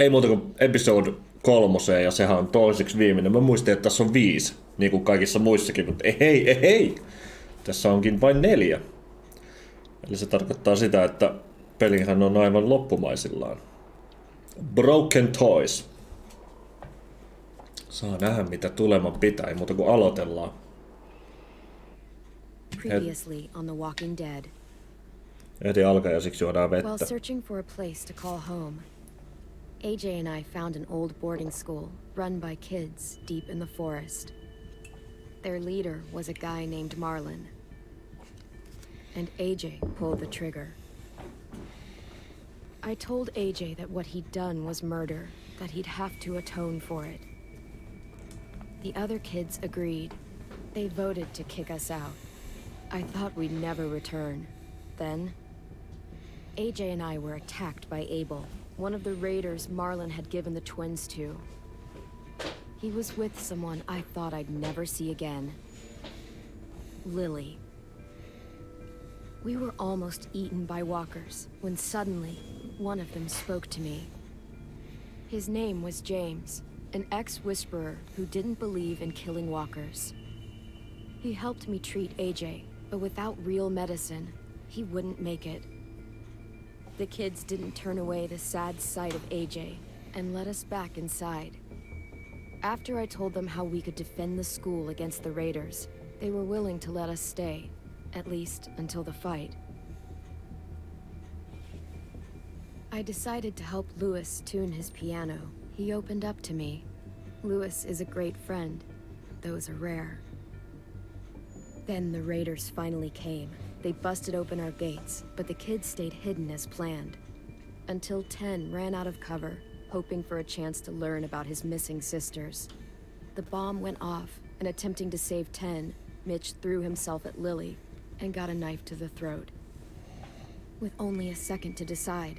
Ei muuta kuin episode 3, ja sehän on toiseksi viimeinen. Mä muistin, että tässä on 5, niin kuin kaikissa muissakin, mutta ei. Tässä onkin vain 4. Eli se tarkoittaa sitä, että pelihän on aivan loppumaisillaan. Broken Toys. Saa nähdä, mitä tuleman pitää, ei muuta kuin aloitellaan. Previously on The Walking Dead. Heti alkaa ja siksi juodaan vettä. While searching for a place to call home, AJ and I found an old boarding school run by kids deep in the forest. Their leader was a guy named Marlin. And AJ pulled the trigger. I told AJ that what he'd done was murder, that he'd have to atone for it. The other kids agreed. They voted to kick us out. I thought we'd never return. Then, AJ and I were attacked by Abel, one of the raiders Marlin had given the twins to. He was with someone I thought I'd never see again. Lily. We were almost eaten by walkers when suddenly one of them spoke to me. His name was James, an ex-whisperer who didn't believe in killing walkers. He helped me treat AJ, but without real medicine, he wouldn't make it. The kids didn't turn away the sad sight of AJ and let us back inside. After I told them how we could defend the school against the raiders, they were willing to let us stay, at least until the fight. I decided to help Louis tune his piano. He opened up to me. Louis is a great friend. Those are rare. Then the raiders finally came. They busted open our gates, but the kids stayed hidden as planned. Until 10 ran out of cover, hoping for a chance to learn about his missing sisters. The bomb went off, and attempting to save 10, Mitch threw himself at Lily and got a knife to the throat. With only a second to decide,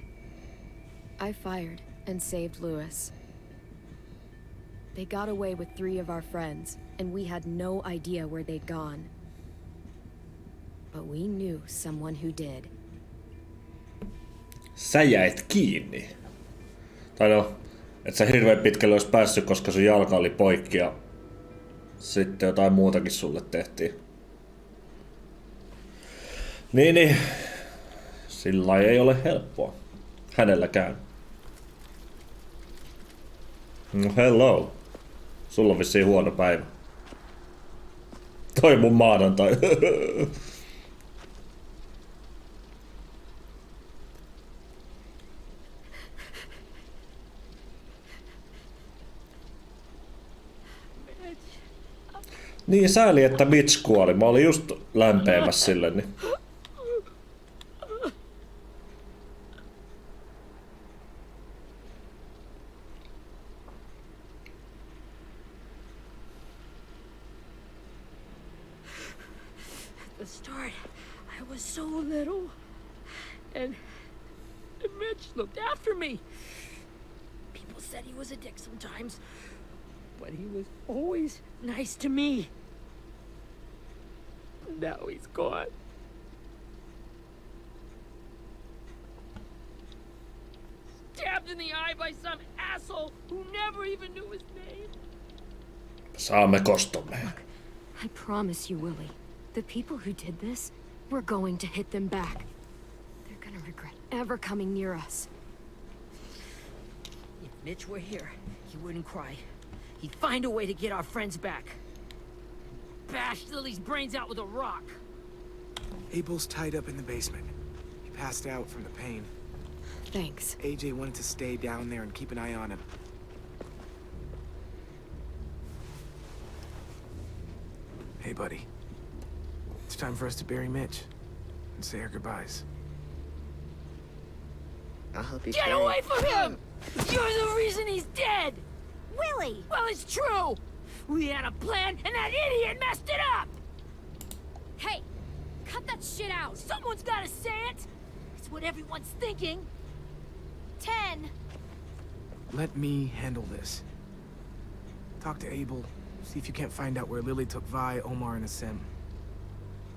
I fired and saved Louis. They got away with 3 of our friends, and we had no idea where they'd gone. But we knew someone who did. Sä jäit kiinni. Tai no, et sä hirveän pitkälle olisi päässyt, koska sun jalka oli poikki ja sitten jotain muutakin sulle tehtiin. Niin. Sillä ei ole helppoa. Hänelläkään. No hello. Sulla on vissiin huono päivä. Toi mun maanantai. Niin sääli, että Mitch kuoli. Mä olin just lämpeämässä sille, niin. At the start, I was so little. And Mitch looked after me. People said he was a dick sometimes, but he was always nice to me. Now he's gone. Stabbed in the eye by some asshole who never even knew his name. Saamme kostomme. Look, I promise you, Willie, the people who did this, we're going to hit them back. They're gonna regret ever coming near us. If Mitch were here, he wouldn't cry. He'd find a way to get our friends back. Bash Lily's brains out with a rock. Abel's tied up in the basement. He passed out from the pain. Thanks. AJ wanted to stay down there and keep an eye on him. Hey, buddy. It's time for us to bury Mitch and say our goodbyes. I'll help you. Get away from him! You're the reason he's dead! Willie! Well, it's true! We had a plan, and that idiot messed it up! Hey! Cut that shit out! Someone's gotta say it! It's what everyone's thinking. 10! Let me handle this. Talk to Abel. See if you can't find out where Lily took Vi, Omar, and Asim.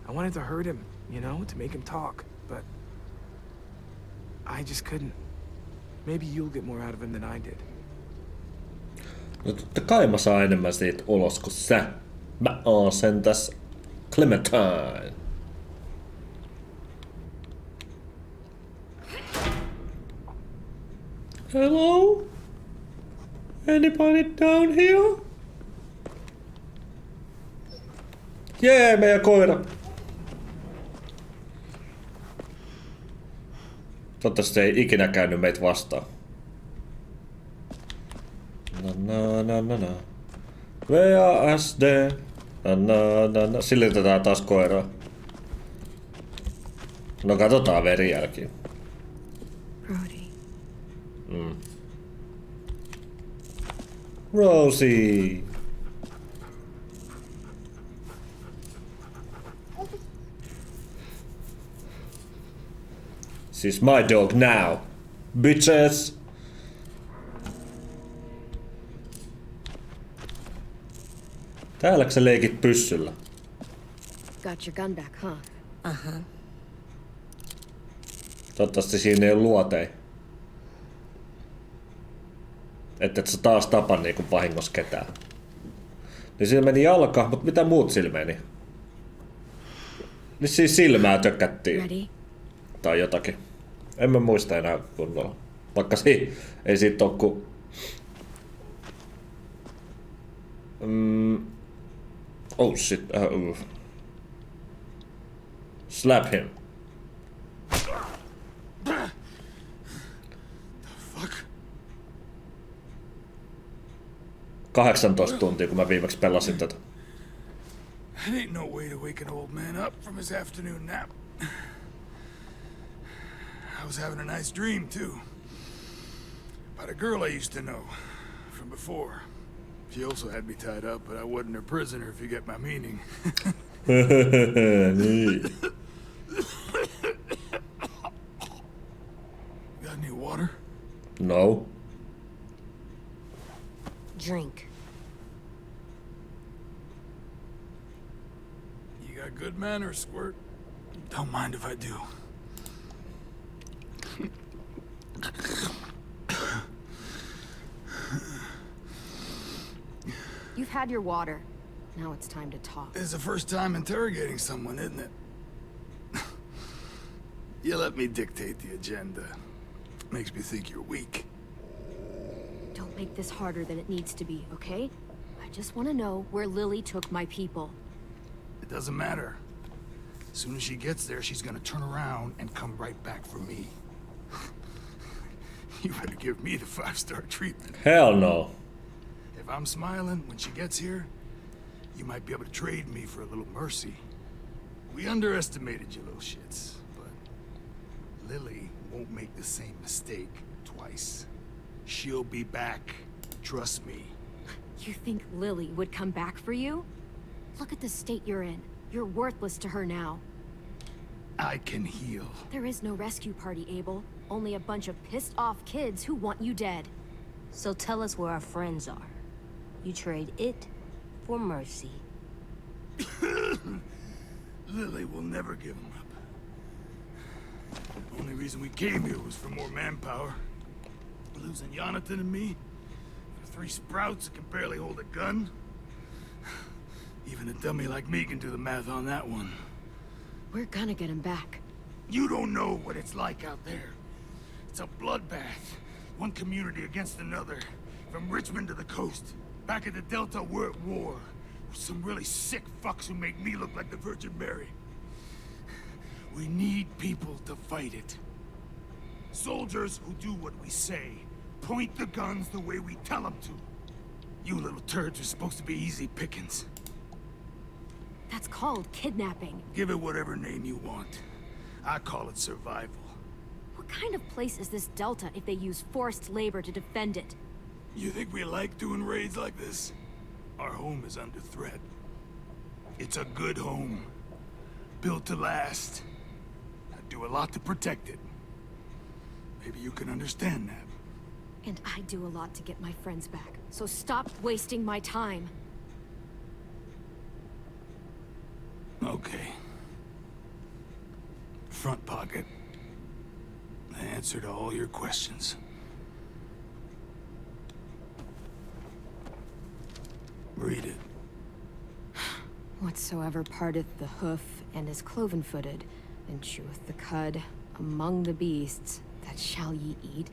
I wanted to hurt him, you know, to make him talk, but I just couldn't. Maybe you'll get more out of him than I did. No totta kai mä saan enemmän siitä ulos kuin sä. Mä oon sentäs Clementine. Hello? Anybody down here? Jee, meidän koira. Toivottavasti se ei ikinä käynyt meitä vastaan. Na. VASD. Na. Silitetään taas koiraa. No katsotaan verijälkiä. Brody. Rosie. She's my dog now, bitches. Täälläkö sä leikit pyssyllä? Got your gun back, huh? Toivottavasti siinä ei ole luotei. Et sä taas tapa niinku vahingossa ketään. Niin sillä meni jalka, mutta mitä muut sillä meni? Niin siis silmää tökkättiin. Ready? Tai jotakin. En mä muista enää kunnolla. Vaikka ei siitä oo ku... Oh shit. Slap him. Fuck. 18 tuntia, kun mä viimeksi pelasin tätä. That ain't no way to wake an old man up from his afternoon nap. I was having a nice dream, too. About a girl I used to know from before. She also had me tied up, but I wasn't her prisoner, if you get my meaning. Got any water? No. Drink. You got good manners, Squirt. Don't mind if I do. You've had your water. Now it's time to talk. It's the first time interrogating someone, isn't it? You let me dictate the agenda. Makes me think you're weak. Don't make this harder than it needs to be, okay? I just want to know where Lily took my people. It doesn't matter. As soon as she gets there, she's gonna turn around and come right back for me. You better give me the 5-star treatment. Hell no. If I'm smiling when she gets here, you might be able to trade me for a little mercy. We underestimated you little shits, but Lily won't make the same mistake twice. She'll be back. Trust me. You think Lily would come back for you? Look at the state you're in. You're worthless to her now. I can heal. There is no rescue party, Abel. Only a bunch of pissed-off kids who want you dead. So tell us where our friends are. You trade it for mercy. Lily will never give him up. The only reason we came here was for more manpower. Losing Jonathan and me? For 3 sprouts that can barely hold a gun? Even a dummy like me can do the math on that one. We're gonna get him back. You don't know what it's like out there. It's a bloodbath. One community against another. From Richmond to the coast. Back at the Delta, we're at war. With some really sick fucks who make me look like the Virgin Mary. We need people to fight it. Soldiers who do what we say. Point the guns the way we tell them to. You little turds are supposed to be easy pickings. That's called kidnapping. Give it whatever name you want. I call it survival. What kind of place is this Delta if they use forced labor to defend it? You think we like doing raids like this? Our home is under threat. It's a good home. Built to last. I do a lot to protect it. Maybe you can understand that. And I do a lot to get my friends back. So stop wasting my time. Okay. Front pocket. The answer to all your questions. Whatsoever parteth the hoof and is cloven-footed, and cheweth the cud among the beasts, that shall ye eat.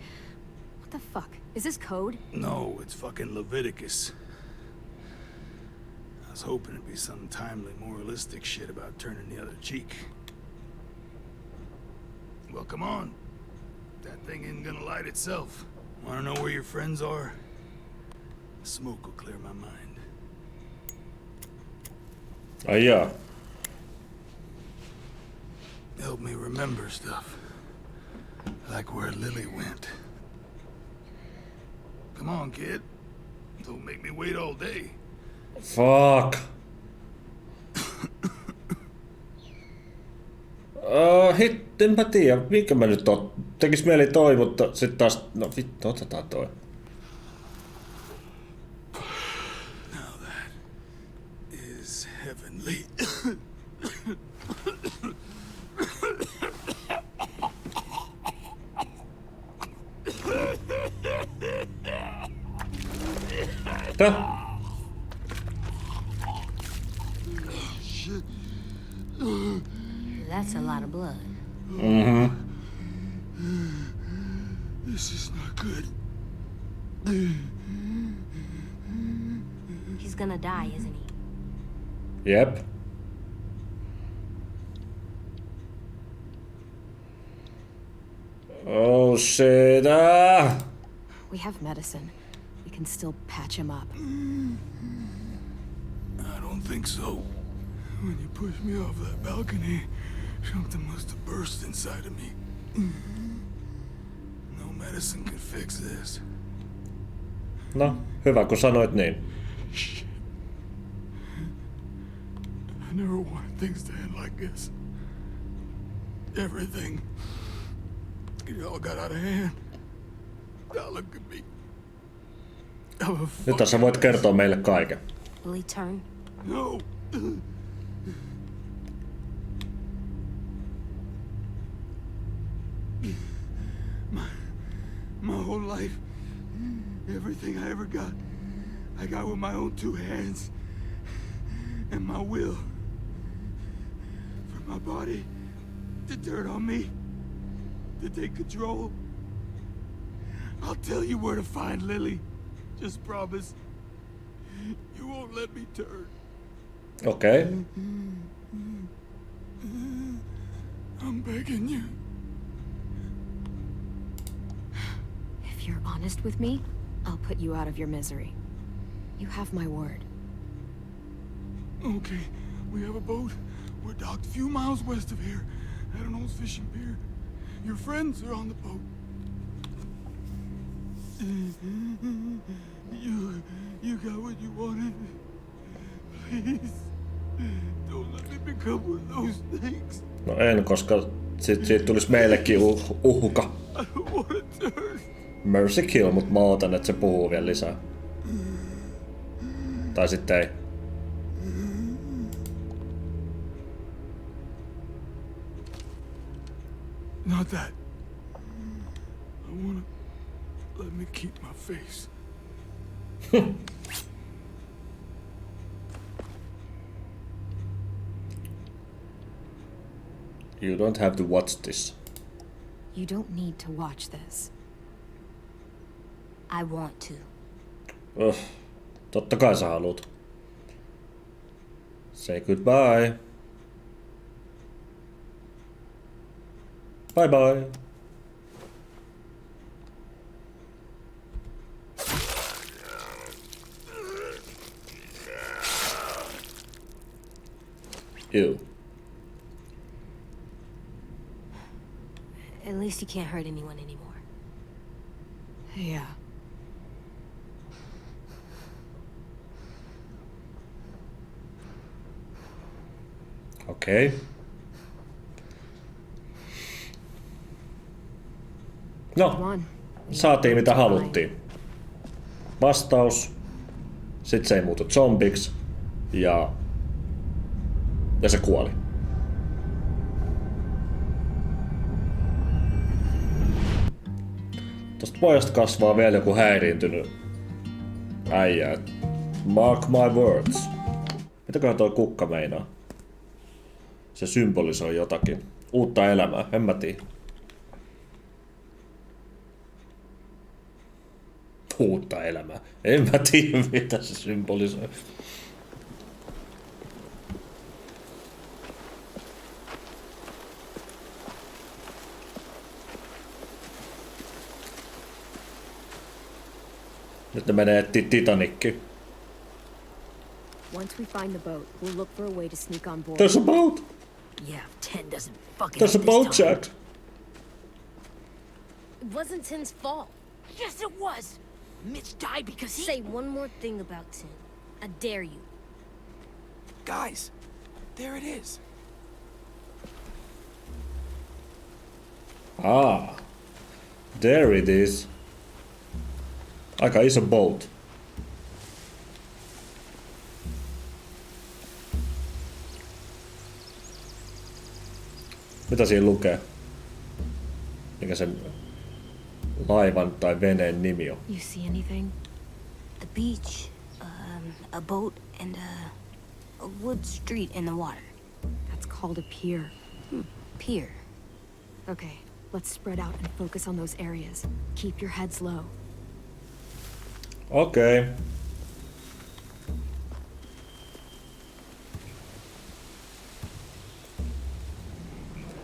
What the fuck? Is this code? No, it's fucking Leviticus. I was hoping it'd be some timely, moralistic shit about turning the other cheek. Well, come on. That thing isn't gonna light itself. Wanna know where your friends are? Smoke will clear my mind. Ai jaa. Help me remember stuff. Like where Lily went. Come on, kid. Don't make me wait all day. Fuck. Enpä tiedä, minkä mä nyt tekis mieli toi, mutta sit taas, no vittu, otetaan toi. Now that is heavenly. Tää? That's a lot of blood. This is not good. He's gonna die, isn't he? Jep. Oh shit. We have medicine. We can still patch him up. I don't think so. When you pushed me off that balcony, something must have burst inside of me. No medicine can fix this. No, hyvä kun sanoit niin. Shit. I never wanted things to end like this. Everything. It all got out of hand. Now look at me. I'm a Nyt sä voit kertoa meille kaiken. Will he turn? No. My whole life, everything I ever got, I got with my own two hands and my will. For my body to turn on me, to take control. I'll tell you where to find Lily. Just promise you won't let me turn. Okei. I'm begging you. If you're honest with me, I'll put you out of your misery. You have my word. Okay, we have a boat. We're docked a few miles west of here at an old fishing pier. Your friends are on the boat. You got what you wanted. Please, don't let me become one of those things. No en, koska siitä tulisi meillekin uhka. I don't want to turn. Mercy kill, mut mä ootan, että se puhuu vielä lisää. Tai sitten ei. Not that. I wanna let me keep my face. You don't have to watch this. You don't need to watch this. I want to. Totta kai sä haluut. Say goodbye. Bye bye. Ew. At least he can't hurt anyone anymore. Yeah. Okei. Okay. No, saatiin mitä haluttiin. Vastaus. Sitten se ei muutu zombiksi. Ja se kuoli. Tosta pojasta kasvaa vielä joku häiriintynyt äijä. Mark my words. Mitäköhän toi kukka meinaa? Se symbolisoi jotakin. Uutta elämää, en mä tiedä. Uutta elämää. En mä tiedä, mitä se symbolisoi. Nyt ne menee etsiä Titanickiin. Once we find the boat, we'll look for a way to sneak on board. There's a boat! Yeah, if 10 doesn't fuck it There's a up boat, this time. Jack! It wasn't Tin's fault. Yes, it was. Mitch died because he... Say one more thing about Tin. I dare you. Guys, there it is. Ah. There it is. Aika iso boat. Mitä siinä lukee? Mikä sen laivan tai veneen nimi on? You see anything? The beach, a boat, and a wood street in the water. That's called a pier. Pier. Okay, let's spread out and focus on those areas. Keep your heads low. Okei.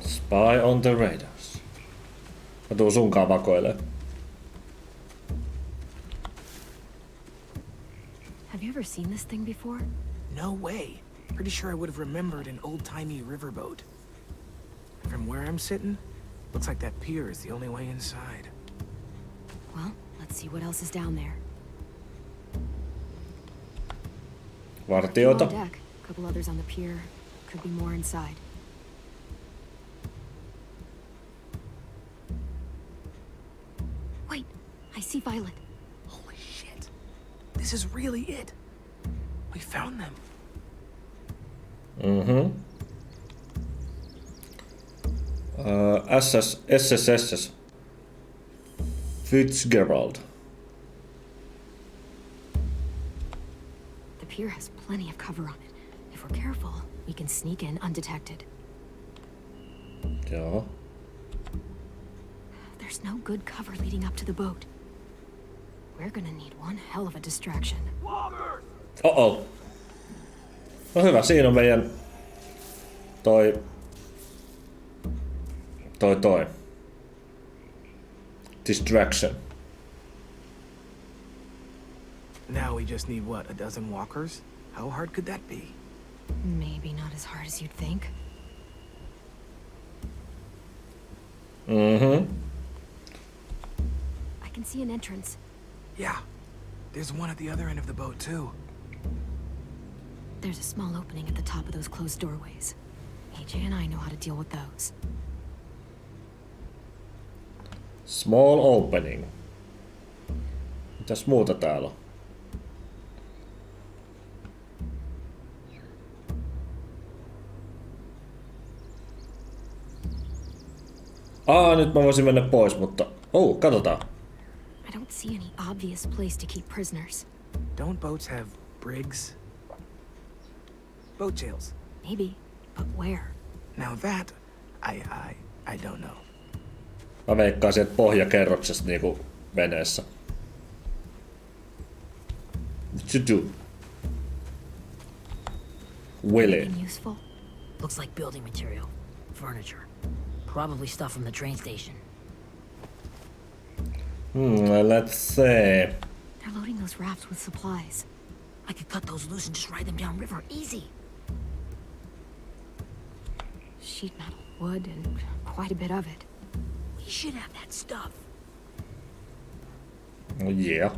Spy on the radars. Mä tuun sunkaan vakoilee. Have you ever seen this thing before? No way. Pretty sure I would have remembered an old-timey riverboat. From where I'm sitting, looks like that pier is the only way inside. Well, let's see what else is down there. Vartioita. On deck. A couple others on the pier. Could be more inside. Wait, I see Violet. Holy shit. This is really it. We found them. SSS. Fitzgerald. The pier has plenty of cover on it. If we're careful, we can sneak in undetected. Joo. There's no good cover leading up to the boat. We're gonna need one hell of a distraction. Oh. No hyvä, siinä on meidän toi. Distraction. Now we just need, what, a dozen walkers? How hard could that be? Maybe not as hard as you'd think. Mm-hmm. I can see an entrance. Yeah. There's one at the other end of the boat, too. There's a small opening at the top of those closed doorways. AJ and I know how to deal with those. Small opening. Mitäs muuta täällä on? Nyt mä voisin mennä pois, mutta... katsotaan. I don't see any obvious place to keep prisoners. Don't boats have brigs? Boat jails. Maybe, but where? Now that, I don't know. Mä veikkaan sieltä pohjakerroksesta niinku veneessä. What you do? Willie. Anything useful? Looks like building material. Furniture. Probably stuff from the train station. Let's see. They're loading those rafts with supplies. I could cut those loose and just ride them downriver. Easy. Sheet metal, wood, and quite a bit of it. We should have that stuff. Yeah.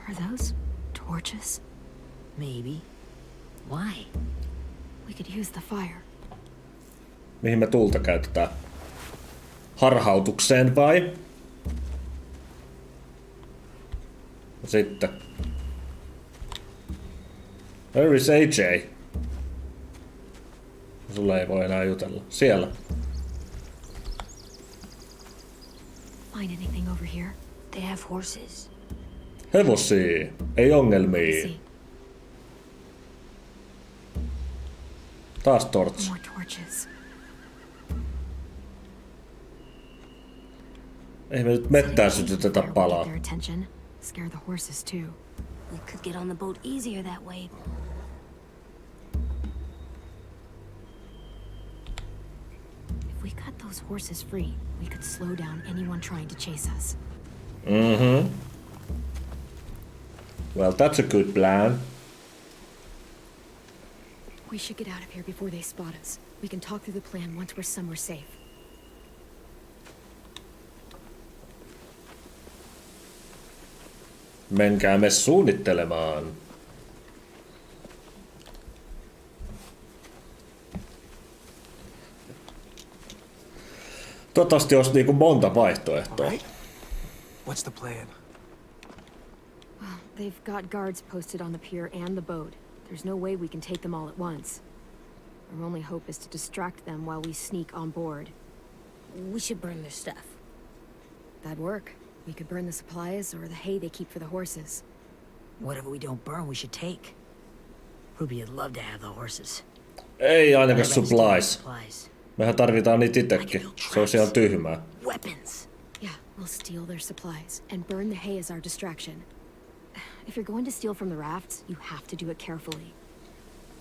Are those torches? Maybe. Why? We could use the fire. Mihin me tulta käytetään? Harhautukseen vai? Sitten. Where is AJ? Sulla ei voi enää jutella. Siellä. Find anything over here? They have horses. Hevosia. Ei ongelmia. See. Taas torch. More torches. Ei me nyt mettään sytytetä Fire will palaa. get their attention. Scare the horses too. We could get on the boat easier that way. If we cut those horses free, we could slow down anyone trying to chase us. Mm-hmm. Well, that's a good plan. We should get out of here before they spot us. We can talk through the plan once we're somewhere safe. Menkäämme suunnittelemaan. Toivottavasti olisi niinku monta vaihtoehtoa. Alright. What's the plan? Well, they've got guards posted on the pier and the boat. There's no way we can take them all at once. Our only hope is to distract them while we sneak on board. We should burn their stuff. That'd work. We could burn the supplies or the hay they keep for the horses. Whatever we don't burn, we should take. Ruby'd love to have the horses. Ei ainakaan Everybody's stealing supplies. supplies. Mehän tarvitaan niitä itekin. Se on ihan tyhmää. Weapons. Yeah, we'll steal their supplies and burn the hay as our distraction. If you're going to steal from the rafts, you have to do it carefully.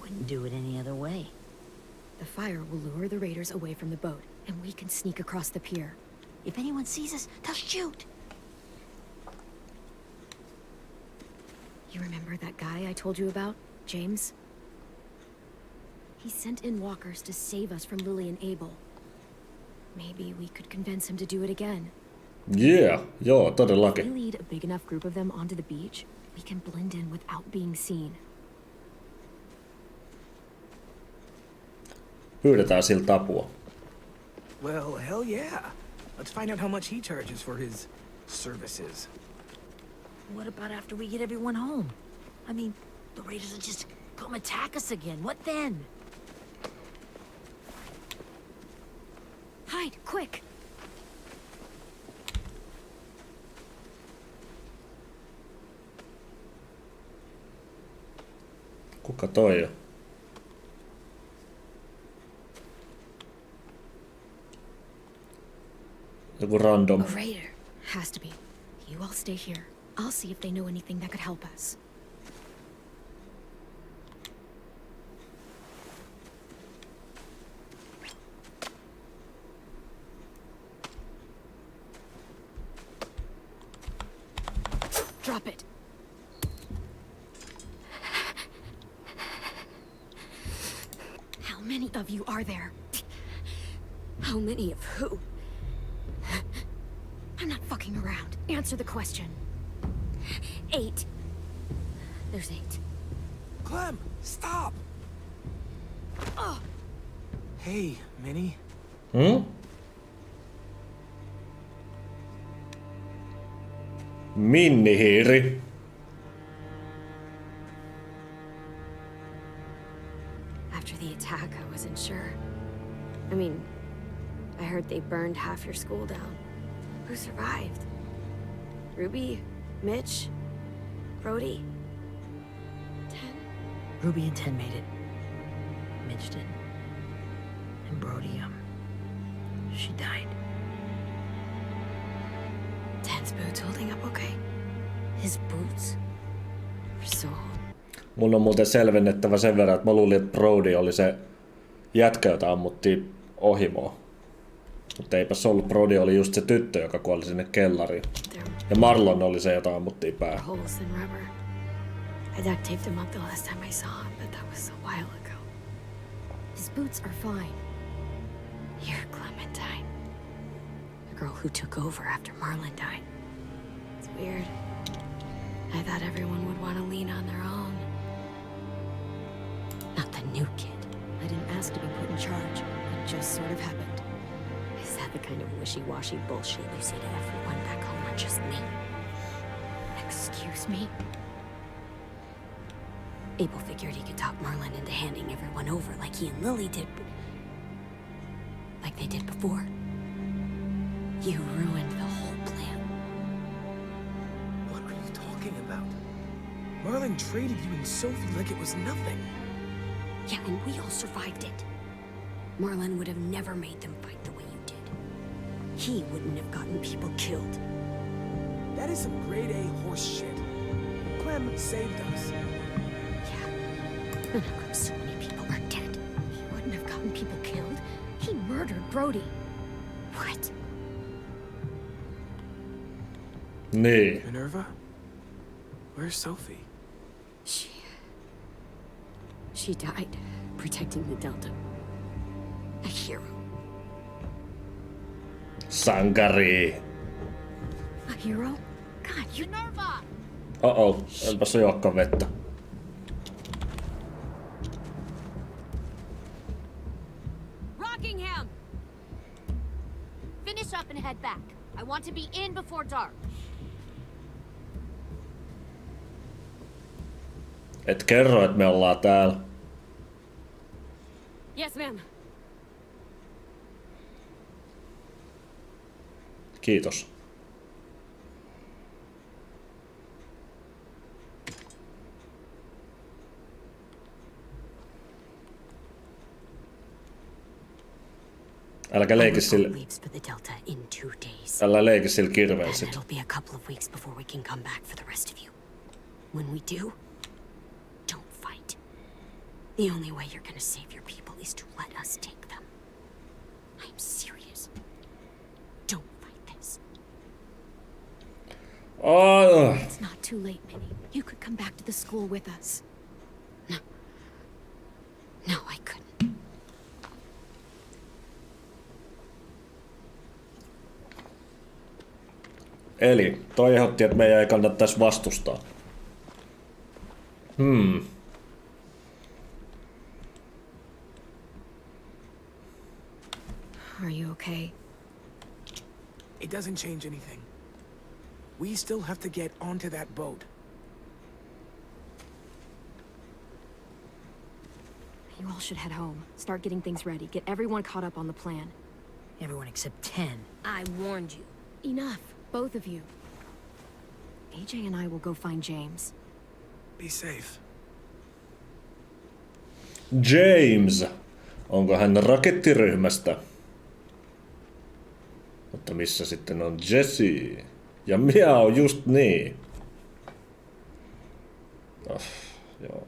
Wouldn't do it any other way. The fire will lure the raiders away from the boat, and we can sneak across the pier. If anyone sees us, they'll shoot. You remember that guy I told you about? James? He sent in walkers to save us from Lily and Abel. Maybe we could convince him to do it again. Yeah, joo, If we todellakin. lead a big enough group of them onto the beach, we can blend in without being seen. Pyydetään siltä apua. Well, hell yeah. Let's find out how much he charges for his services. What about after we get everyone home? I mean, the raiders will just come attack us again. What then? Hide, quick! Kuka toi on? Joku random. A raider. Has to be. You all stay here. I'll see if they know anything that could help us. Drop it. How many of you are there? How many of who? I'm not fucking around. Answer the question. 8. There's 8. Clem, stop! Oh, Hey, Minnie. Hmm? Minnihiiri. after the attack, I wasn't sure. I mean, I heard they burned half your school down. Who survived? Ruby? Mitch? Brody? 10? Ruby and 10 made it. Mitch didn't. And Brody, she died. 10's boots holding up okay? His boots. We're so old. Mun on muuten selvennettävä sen verran, että mä luulin, että Brody oli se jätkä, jota ammuttiin ohimoon. Mutta eipä se ollut. Brody oli just se tyttö, joka kuoli sinne kellariin. There Ja Marlon oli se, jota ammuttiin were päähän. holes in rubber. I duct taped him up the last time I saw him, but that was a while ago. His boots are fine. You're Clementine. The girl who took over after Marlon died. It's weird. I thought everyone would want to lean on their own. Not the new kid. I didn't ask to be put in charge. It just sort of happened. Is that the kind of wishy-washy bullshit you say to everyone back home or just me? Excuse me? Abel figured he could talk Marlon into handing everyone over like he and Lily did. Like they did before. You ruined the whole plan. What are you talking about? Marlon traded you and Sophie like it was nothing. Yeah, and we all survived it. Marlon would have never made them fight the way you did. He wouldn't have gotten people killed. That is some grade A horse shit. Clem saved us. Yeah. And how come so many people are dead? He wouldn't have gotten people killed. He murdered Brody. What? Niin. Minerva? Where's Sophie? She died protecting the Delta. A hero. Sankari. A hero? God, you Minerva! Oh, enpä se juokka vettä. Rockingham! Finish up and head back. I want to be in before dark. Et kerro, että me ollaan täällä. Yes, ma'am. Kiitos. Älkää leiki sillä. Leaves for the Delta in 2 days. Älä leiki sillä kirveellä And sit. it'll be a couple of weeks before we can come back for the rest of you. When we do, don't fight. The only way you're gonna save your people is to let us take them. I'm serious. Don't fight this. Oh. It's not too late, Minnie. You could come back to the school with us. No, I couldn't. Eli toi ehdotti, että meidän ei kannattaisi vastustaa. Are you okay? It doesn't change anything. We still have to get onto that boat. You all should head home. Start getting things ready. Get everyone caught up on the plan. Everyone except 10. I warned you. Enough, both of you. AJ and I will go find James. Be safe. James. Onko hän rakettiryhmästä? Mutta missä sitten on Jesse? Ja minä on just niin. Joo.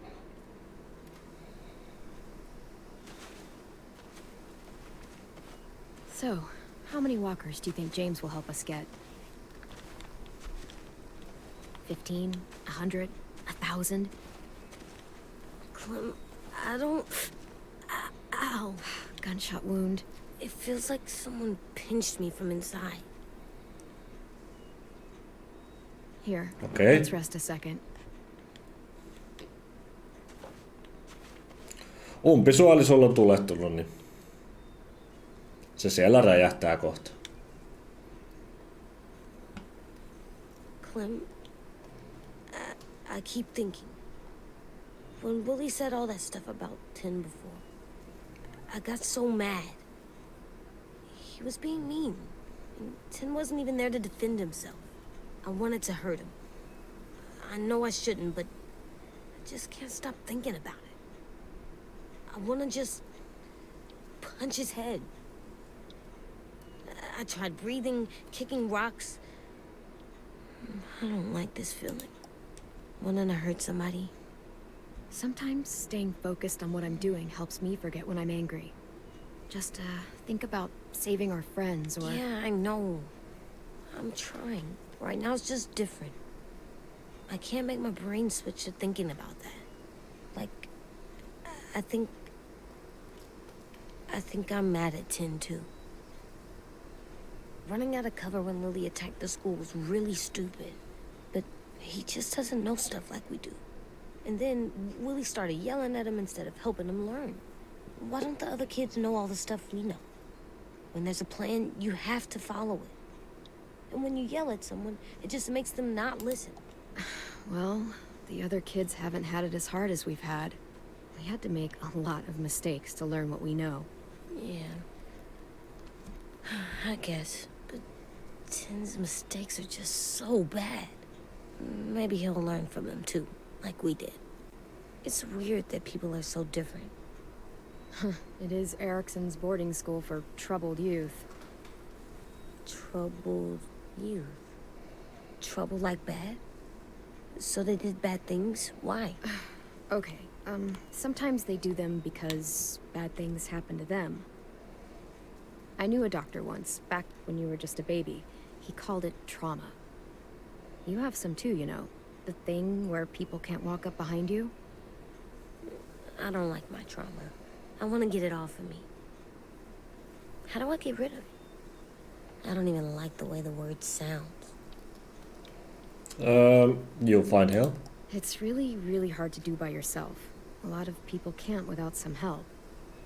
So, how many walkers do you think James will help us get? 15? 100? 1,000? Clem, I don't... Ow. Gunshot wound. It feels like someone pinched me from inside. Here, Okay. let's rest a second. Umpisuolisulla on tulehtunut, niin se siellä räjähtää kohta. Clem, I keep thinking. When Willie said all that stuff about 10 before, I got so mad. He was being mean. And 10 wasn't even there to defend himself. I wanted to hurt him. I know I shouldn't, but I just can't stop thinking about it. I want to just punch his head. I tried breathing, kicking rocks. I don't like this feeling. Wanting to hurt somebody. Sometimes staying focused on what I'm doing helps me forget when I'm angry. Just, think about saving our friends or... Yeah, I know. I'm trying. Right now it's just different. I can't make my brain switch to thinking about that. Like, I think I'm mad at 10 too. Running out of cover when Lily attacked the school was really stupid. But he just doesn't know stuff like we do. And then Willie started yelling at him instead of helping him learn. Why don't the other kids know all the stuff we know? When there's a plan, you have to follow it. And when you yell at someone, it just makes them not listen. Well, the other kids haven't had it as hard as we've had. We had to make a lot of mistakes to learn what we know. Yeah. I guess. But 10's mistakes are just so bad. Maybe he'll learn from them too, like we did. It's weird that people are so different. It is Erickson's boarding school for troubled youth. Troubled youth. Trouble like bad? So they did bad things? Why? Okay, sometimes they do them because bad things happen to them. I knew a doctor once, back when you were just a baby. He called it trauma. You have some too, you know. The thing where people can't walk up behind you. I don't like my trauma. I want to get it off of me. How do I get rid of it? I don't even like the way the word sounds. You'll find help. It's really, really hard to do by yourself. A lot of people can't without some help.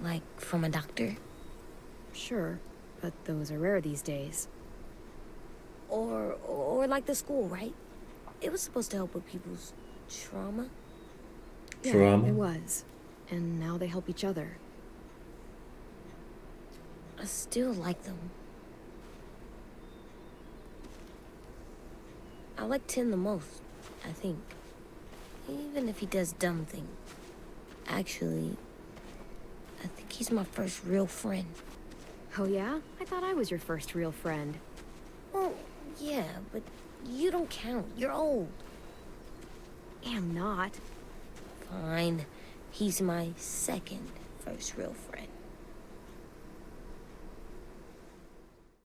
Like from a doctor? Sure, but those are rare these days. Or like the school, right? It was supposed to help with people's trauma. Yeah, Trauma? it was. And now they help each other. I still like them. I like Tin the most, I think. Even if he does dumb things. Actually, I think he's my first real friend. Oh yeah? I thought I was your first real friend. Well, yeah, but you don't count. You're old. Am not. Fine. He's my second first real friend.